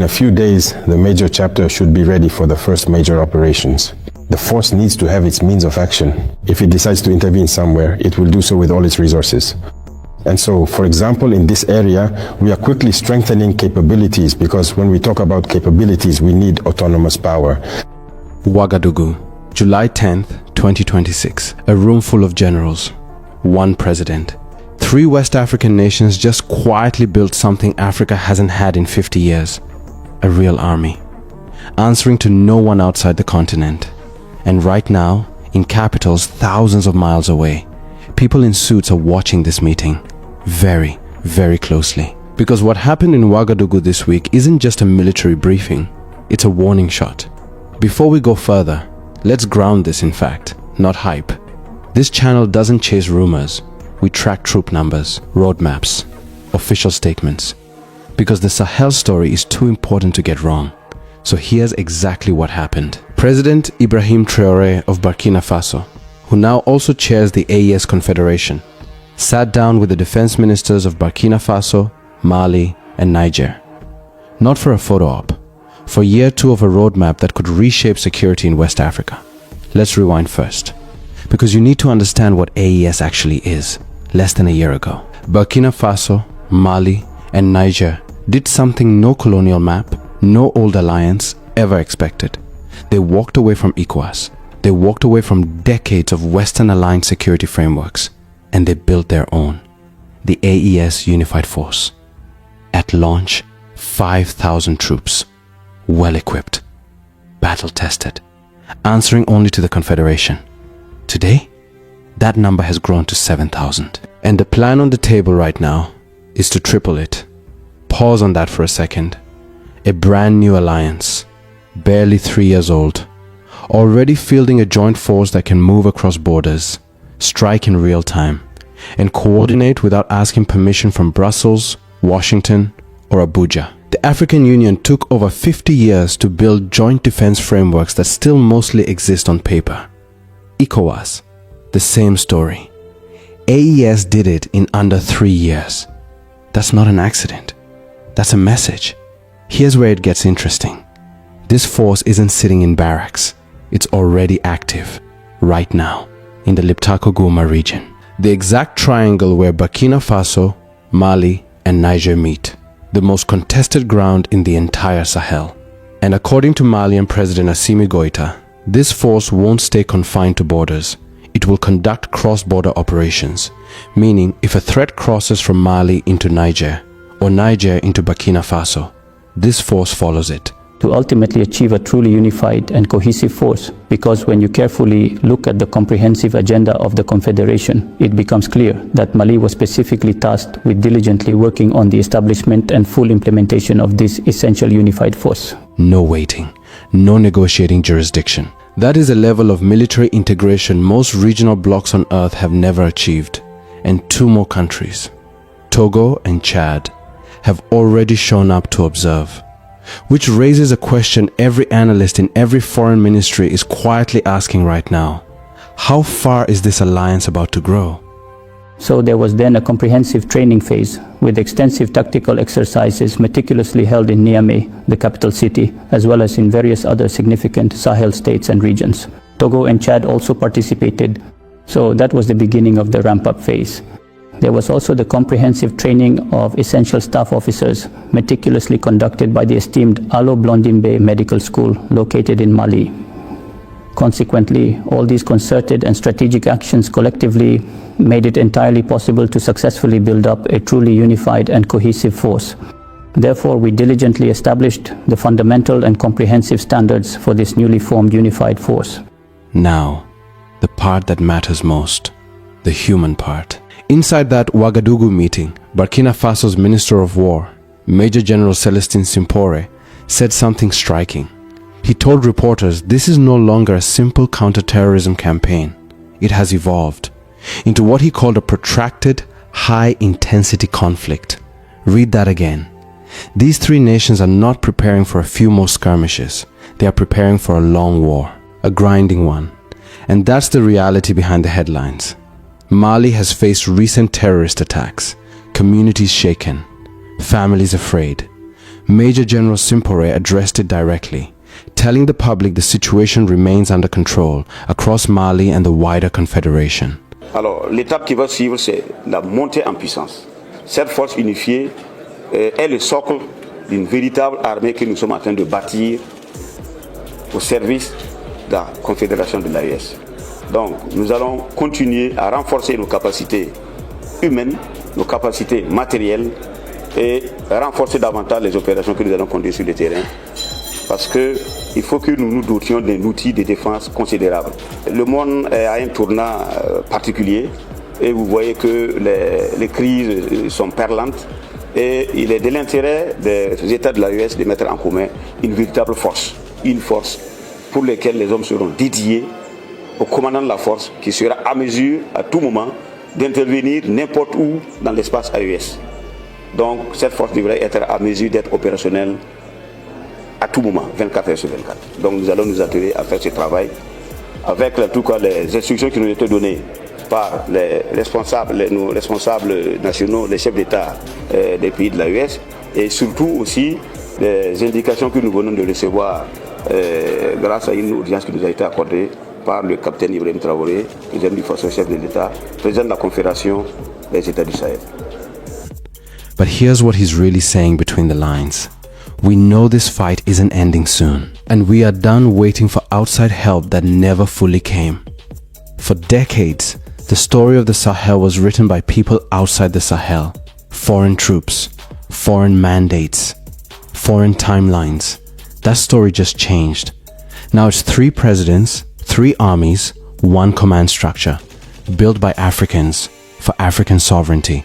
a few days, the major chapter should be ready for the first major operations. The force needs to have its means of action. If it decides to intervene somewhere, it will do so with all its resources. And so, for example, in this area, we are quickly strengthening capabilities, because when we talk about capabilities, we need autonomous power. Ouagadougou, July 10th, 2026. A room full of generals, one president. 3 West African nations just quietly built something Africa hasn't had in 50 years. A real army, answering to no one outside the continent. And right now, in capitals thousands of miles away, people in suits are watching this meeting very, very closely. Because what happened in Ouagadougou this week isn't just a military briefing, it's a warning shot. Before we go further, let's ground this in fact, not hype. This channel doesn't chase rumors. We track troop numbers, roadmaps, official statements. Because the Sahel story is too important to get wrong. So here's exactly what happened. President Ibrahim Traoré of Burkina Faso, who now also chairs the AES Confederation, sat down with the defense ministers of Burkina Faso, Mali, and Niger. Not for a photo op, for year 2 of a roadmap that could reshape security in West Africa. Let's rewind first, because you need to understand what AES actually is. Less than a year ago, Burkina Faso, Mali, and Niger did something no colonial map, no old alliance ever expected. They walked away from ECOWAS. They walked away from decades of Western aligned security frameworks, and they built their own, the AES Unified Force. At launch, 5,000 troops, well-equipped, battle-tested, answering only to the Confederation. Today, that number has grown to 7,000. And the plan on the table right now is to triple it. Pause on that for a second. A brand new alliance, barely 3 years old, already fielding a joint force that can move across borders, strike in real time, and coordinate without asking permission from Brussels, Washington, or Abuja. The African Union took over 50 years to build joint defense frameworks that still mostly exist on paper. ECOWAS, the same story. AES did it in under 3 years. That's not an accident. That's a message. Here's where it gets interesting. This force isn't sitting in barracks. It's already active, right now, in the Liptako-Gouma region. The exact triangle where Burkina Faso, Mali, and Niger meet. The most contested ground in the entire Sahel. And according to Malian President Assimi Goïta, this force won't stay confined to borders. It will conduct cross-border operations, meaning if a threat crosses from Mali into Niger, or Niger into Burkina Faso, this force follows it. To ultimately achieve a truly unified and cohesive force, because when you carefully look at the comprehensive agenda of the Confederation, it becomes clear that Mali was specifically tasked with diligently working on the establishment and full implementation of this essential unified force. No waiting, no negotiating jurisdiction. That is a level of military integration most regional blocs on earth have never achieved. And 2 more countries, Togo and Chad, have already shown up to observe. Which raises a question every analyst in every foreign ministry is quietly asking right now. How far is this alliance about to grow? So there was then a comprehensive training phase with extensive tactical exercises meticulously held in Niamey, the capital city, as well as in various other significant Sahel states and regions. Togo and Chad also participated, so that was the beginning of the ramp-up phase. There was also the comprehensive training of essential staff officers, meticulously conducted by the esteemed Allo Blondimbe Medical School, located in Mali. Consequently, all these concerted and strategic actions collectively made it entirely possible to successfully build up a truly unified and cohesive force. Therefore, we diligently established the fundamental and comprehensive standards for this newly formed unified force. Now, the part that matters most, the human part. Inside that Ouagadougou meeting, Burkina Faso's Minister of War, Major General Celestin Simpore, said something striking. He told reporters this is no longer a simple counter-terrorism campaign. It has evolved into what he called a protracted, high-intensity conflict. Read that again. These 3 nations are not preparing for a few more skirmishes. They are preparing for a long war, a grinding one. And that's the reality behind the headlines. Mali has faced recent terrorist attacks, communities shaken, families afraid. Major General Simpore addressed it directly, telling the public the situation remains under control across Mali and the wider Confederation. Alors, l'étape qui va suivre, c'est la montée en puissance. Cette force unifiée est le socle d'une véritable armée que nous sommes en train de bâtir au service de la Confédération de l'AES. Donc, nous allons continuer à renforcer nos capacités humaines, nos capacités matérielles et renforcer davantage les opérations que nous allons conduire sur le terrain. Parce qu'il faut que nous nous dotions d'un outil de défense considérable. Le monde est à un tournant particulier et vous voyez que les crises sont perlantes et il est de l'intérêt des États de l'AES de mettre en commun une véritable force, une force pour laquelle les hommes seront dédiés au commandant de la force qui sera à mesure à tout moment d'intervenir n'importe où dans l'espace AES. Donc cette force devrait être à mesure d'être opérationnelle à tout moment, 24 heures sur 24. Donc nous allons nous atteler à faire ce travail avec en tout cas les instructions qui nous ont été données par nos responsables nationaux, les chefs d'État des pays de l'AES et surtout aussi les indications que nous venons de recevoir grâce à une audience qui nous a été accordée par le capitaine Ibrahim Traoré, président du force chef de l'État, président de la Confédération des États du Sahel. But here's what he's really saying between the lines. We know this fight isn't ending soon, and we are done waiting for outside help that never fully came. For decades, the story of the Sahel was written by people outside the Sahel. Foreign troops, foreign mandates, foreign timelines. That story just changed. Now it's 3 presidents, 3 armies, 1 command structure, built by Africans for African sovereignty.